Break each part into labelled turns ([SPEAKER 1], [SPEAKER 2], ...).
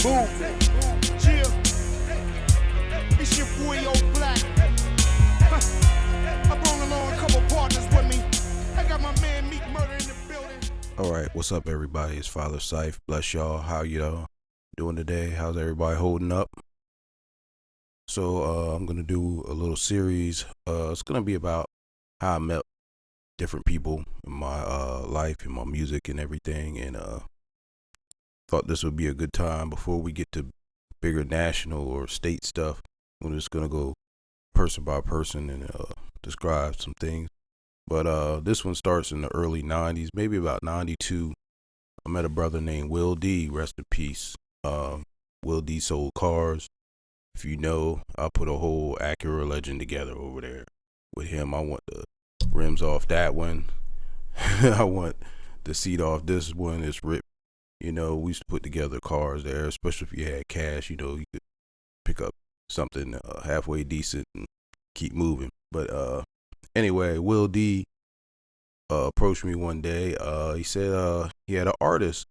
[SPEAKER 1] Chill. It's your boy, Yo Black. I brought along a couple partners with me. I got my man Meek Murder in the building.
[SPEAKER 2] Alright, what's up everybody? It's Father Ciph. Bless y'all. How y'all doing today? How's everybody holding up? So I'm gonna do a little series. It's gonna be about how I met different people in my life, in my music and everything, and thought this would be a good time before we get to bigger national or state stuff. I'm just gonna go person by person and describe some things. But this one starts in the early 90s, maybe about 92. I met a brother named Will D, rest in peace. Will D sold cars. If you know, I put a whole Acura Legend together over there with him. I want the rims off that one. I want the seat off this one. It's ripped. You know, we used to put together cars there, especially if you had cash. You know, you could pick up something halfway decent and keep moving. But anyway, Will D approached me one day. He said he had an artist.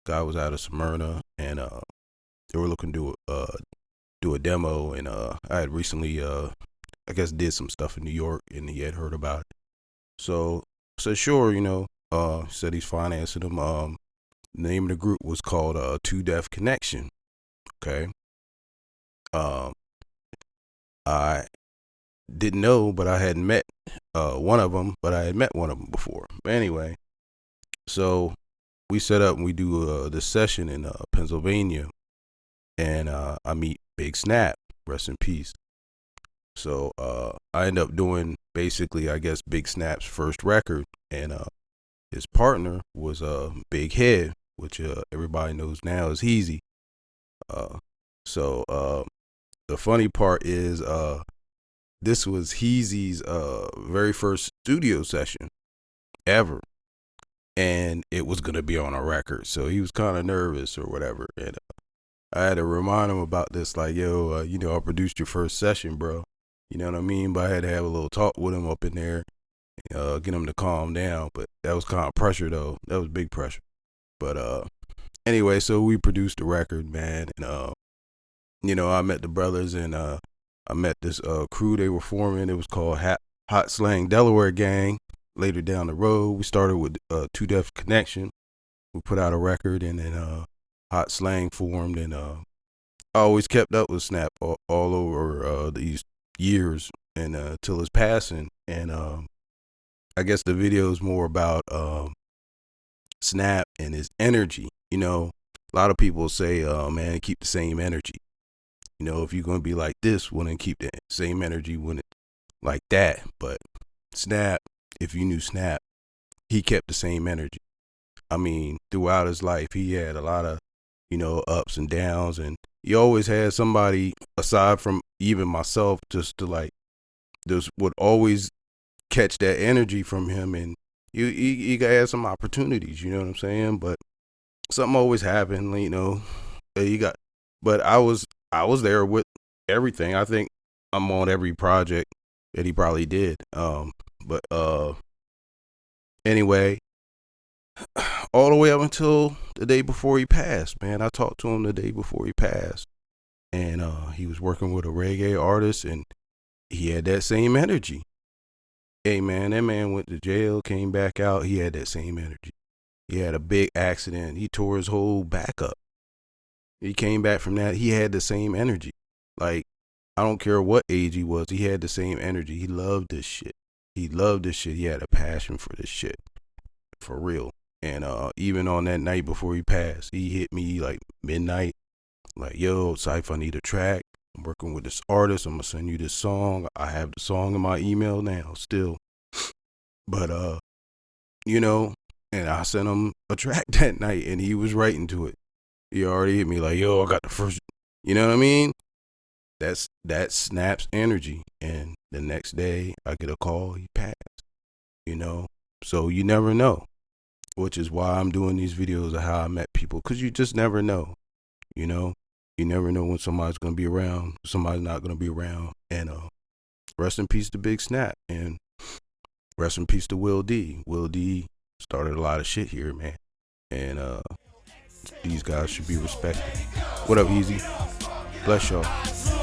[SPEAKER 2] Guy was out of Smyrna, and they were looking to do a demo. And I had recently, I guess, did some stuff in New York, and he had heard about it. So I said, sure, you know. Said he's financing them. The name of the group was called Two Deaf Connection. Okay. I didn't know, but I hadn't met one of them, but I had met one of them before. But anyway, so we set up and we do this session in Pennsylvania, and I meet Big Snap, rest in peace. So I end up doing basically, I guess, Big Snap's first record, and his partner was Big Head, which everybody knows now is Heazzy. So the funny part is this was Heazzy's very first studio session ever, and it was gonna be on a record. So he was kind of nervous or whatever, and I had to remind him about this, like, yo, you know, I produced your first session, bro. You know what I mean? But I had to have a little talk with him up in there, get him to calm down. But that was kind of pressure, though. That was big pressure. But anyway, so we produced the record, man, and you know, I met the brothers, and I met this crew they were forming. It was called Hot Slang Delaware Gang. Later down the road, we started with Two Deaf Connection. We put out a record, and then Hot Slang formed, and I always kept up with Snap all over these years, and till his passing. And I guess the video is more about Snap and his energy. You know, a lot of people say, man, keep the same energy. You know, if you're going to be like this, well, then keep the same energy when it's like that. But Snap, if you knew Snap, he kept the same energy. I mean, throughout his life, he had a lot of, you know, ups and downs, and he always had somebody, aside from even myself, just to like, just would always catch that energy from him, and you had some opportunities, you know what I'm saying? But something always happened, you know. But I was there with everything. I think I'm on every project that he probably did. But anyway, all the way up until the day before he passed, man. I talked to him the day before he passed, and he was working with a reggae artist, and he had that same energy. Hey, man, that man went to jail, came back out. He had that same energy. He had a big accident. He tore his whole back up. He came back from that. He had the same energy. Like, I don't care what age he was. He had the same energy. He loved this shit. He loved this shit. He had a passion for this shit. For real. And even on that night before he passed, he hit me like midnight. Like, yo, Ciph, I need a track. I'm working with this artist. I'm going to send you this song. I have the song in my email now still. But, you know, and I sent him a track that night, and he was writing to it. He already hit me like, yo, I got the first, you know what I mean? That Snap's energy. And the next day I get a call, he passed, you know? So you never know, which is why I'm doing these videos of how I met people, because you just never know, you know? You never know when somebody's going to be around, somebody's not going to be around. And rest in peace to Big Snap, and rest in peace to Will D. Will D started a lot of shit here, man. And these guys should be respected. What up, Heazzy? Bless y'all.